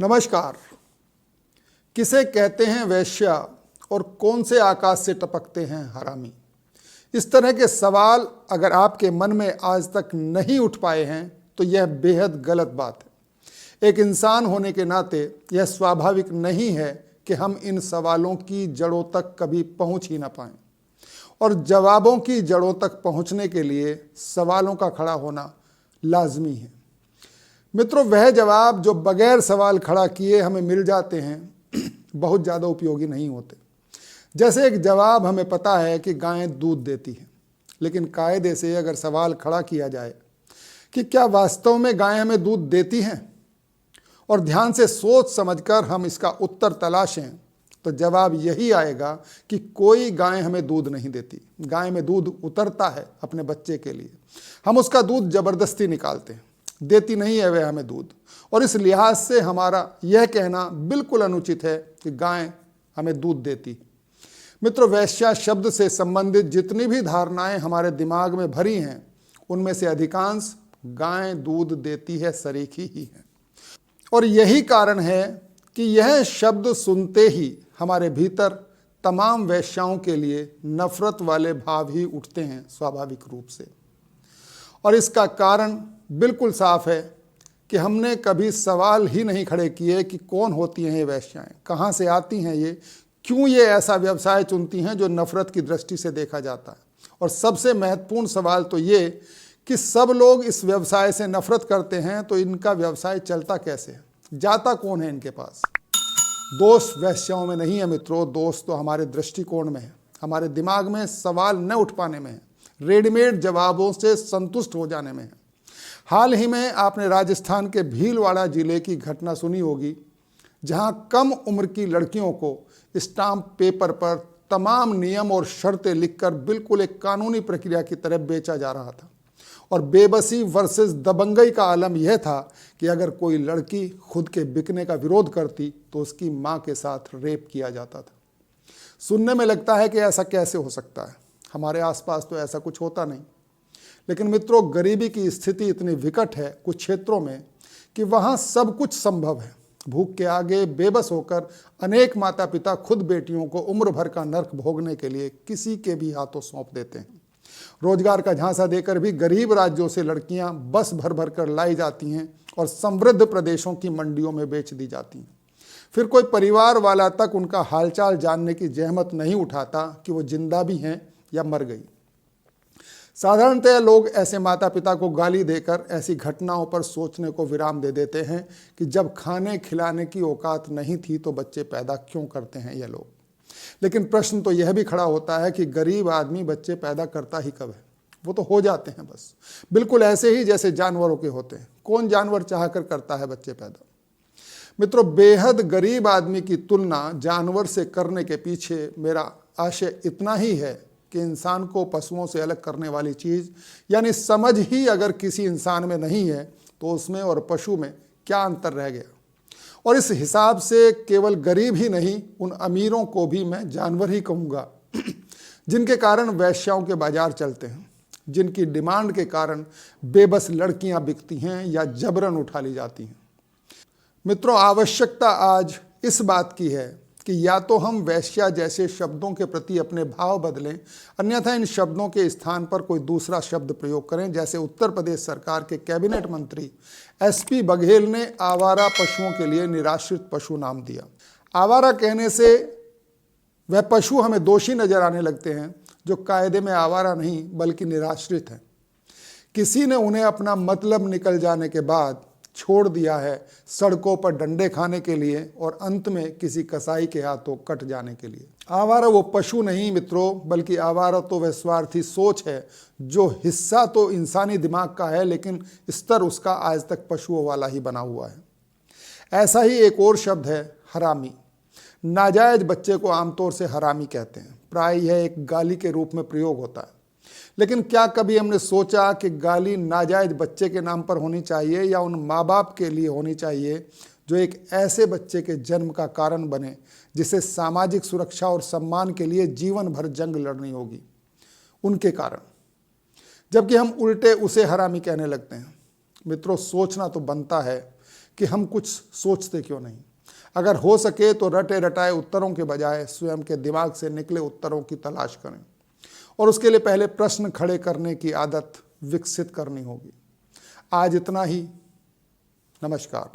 नमस्कार। किसे कहते हैं वेश्या और कौन से आकाश से टपकते हैं हरामी? इस तरह के सवाल अगर आपके मन में आज तक नहीं उठ पाए हैं तो यह बेहद गलत बात है। एक इंसान होने के नाते यह स्वाभाविक नहीं है कि हम इन सवालों की जड़ों तक कभी पहुंच ही ना पाएं, और जवाबों की जड़ों तक पहुंचने के लिए सवालों का खड़ा होना लाजमी है। मित्रों, वह जवाब जो बगैर सवाल खड़ा किए हमें मिल जाते हैं बहुत ज़्यादा उपयोगी नहीं होते। जैसे एक जवाब हमें पता है कि गायें दूध देती हैं, लेकिन कायदे से अगर सवाल खड़ा किया जाए कि क्या वास्तव में गायें हमें दूध देती हैं, और ध्यान से सोच समझकर हम इसका उत्तर तलाशें, तो जवाब यही आएगा कि कोई गाय हमें दूध नहीं देती। गाय में दूध उतरता है अपने बच्चे के लिए, हम उसका दूध जबरदस्ती निकालते हैं, देती नहीं है वह हमें दूध। और इस लिहाज से हमारा यह कहना बिल्कुल अनुचित है कि गाय हमें दूध देती। मित्रों, वेश्या शब्द से संबंधित जितनी भी धारणाएं हमारे दिमाग में भरी हैं, उनमें से अधिकांश गाय दूध देती है सरीखी ही है। और यही कारण है कि यह शब्द सुनते ही हमारे भीतर तमाम वेश्याओं के लिए नफरत वाले भाव ही उठते हैं स्वाभाविक रूप से। और इसका कारण बिल्कुल साफ है कि हमने कभी सवाल ही नहीं खड़े किए कि कौन होती हैं ये वेश्याएं, कहाँ से आती हैं ये, क्यों ये ऐसा व्यवसाय चुनती हैं जो नफरत की दृष्टि से देखा जाता है। और सबसे महत्वपूर्ण सवाल तो ये कि सब लोग इस व्यवसाय से नफरत करते हैं, तो इनका व्यवसाय चलता कैसे है, जाता कौन है इनके पास? दोष वेश्याओं में नहीं है मित्रों, दोष तो हमारे दृष्टिकोण में है, हमारे दिमाग में सवाल न उठ पाने में है, रेडीमेड जवाबों से संतुष्ट हो जाने में है। हाल ही में आपने राजस्थान के भीलवाड़ा जिले की घटना सुनी होगी, जहां कम उम्र की लड़कियों को स्टाम्प पेपर पर तमाम नियम और शर्तें लिखकर बिल्कुल एक कानूनी प्रक्रिया की तरह बेचा जा रहा था। और बेबसी वर्सेस दबंगई का आलम यह था कि अगर कोई लड़की खुद के बिकने का विरोध करती तो उसकी मां के साथ रेप किया जाता था। सुनने में लगता है कि ऐसा कैसे हो सकता है, हमारे आसपास तो ऐसा कुछ होता नहीं। लेकिन मित्रों, गरीबी की स्थिति इतनी विकट है कुछ क्षेत्रों में कि वहाँ सब कुछ संभव है। भूख के आगे बेबस होकर अनेक माता पिता खुद बेटियों को उम्र भर का नर्क भोगने के लिए किसी के भी हाथों सौंप देते हैं। रोजगार का झांसा देकर भी गरीब राज्यों से लड़कियां बस भर भर कर लाई जाती हैं और समृद्ध प्रदेशों की मंडियों में बेच दी जाती हैं। फिर कोई परिवार वाला तक उनका हालचाल जानने की जहमत नहीं उठाता कि वो जिंदा भी हैं या मर गई। साधारणतः लोग ऐसे माता पिता को गाली देकर ऐसी घटनाओं पर सोचने को विराम दे देते हैं कि जब खाने खिलाने की औकात नहीं थी तो बच्चे पैदा क्यों करते हैं ये लोग। लेकिन प्रश्न तो यह भी खड़ा होता है कि गरीब आदमी बच्चे पैदा करता ही कब है? वो तो हो जाते हैं बस, बिल्कुल ऐसे ही जैसे जानवरों के होते हैं। कौन जानवर चाहकर करता है बच्चे पैदा? मित्रों, बेहद गरीब आदमी की तुलना जानवर से करने के पीछे मेरा आशय इतना ही है कि इंसान को पशुओं से अलग करने वाली चीज़ यानी समझ ही अगर किसी इंसान में नहीं है तो उसमें और पशु में क्या अंतर रह गया। और इस हिसाब से केवल गरीब ही नहीं, उन अमीरों को भी मैं जानवर ही कहूँगा जिनके कारण वेश्याओं के बाजार चलते हैं, जिनकी डिमांड के कारण बेबस लड़कियां बिकती हैं या जबरन उठा ली जाती हैं। मित्रों, आवश्यकता आज इस बात की है कि या तो हम वेश्या जैसे शब्दों के प्रति अपने भाव बदलें, अन्यथा इन शब्दों के स्थान पर कोई दूसरा शब्द प्रयोग करें। जैसे उत्तर प्रदेश सरकार के कैबिनेट मंत्री एसपी बघेल ने आवारा पशुओं के लिए निराश्रित पशु नाम दिया। आवारा कहने से वह पशु हमें दोषी नजर आने लगते हैं जो कायदे में आवारा नहीं बल्कि निराश्रित हैं। किसी ने उन्हें अपना मतलब निकल जाने के बाद छोड़ दिया है सड़कों पर डंडे खाने के लिए और अंत में किसी कसाई के हाथों कट जाने के लिए। आवारा वो पशु नहीं मित्रों, बल्कि आवारा तो वह स्वार्थी सोच है जो हिस्सा तो इंसानी दिमाग का है लेकिन स्तर उसका आज तक पशुओं वाला ही बना हुआ है। ऐसा ही एक और शब्द है हरामी। नाजायज बच्चे को आमतौर से हरामी कहते हैं, प्राय यह एक गाली के रूप में प्रयोग होता है। लेकिन क्या कभी हमने सोचा कि गाली नाजायज बच्चे के नाम पर होनी चाहिए या उन माँ बाप के लिए होनी चाहिए जो एक ऐसे बच्चे के जन्म का कारण बने जिसे सामाजिक सुरक्षा और सम्मान के लिए जीवन भर जंग लड़नी होगी उनके कारण, जबकि हम उल्टे उसे हरामी कहने लगते हैं। मित्रों, सोचना तो बनता है कि हम कुछ सोचते क्यों नहीं। अगर हो सके तो रटे रटाए उत्तरों के बजाय स्वयं के दिमाग से निकले उत्तरों की तलाश करें और उसके लिए पहले प्रश्न खड़े करने की आदत विकसित करनी होगी। आज इतना ही। नमस्कार।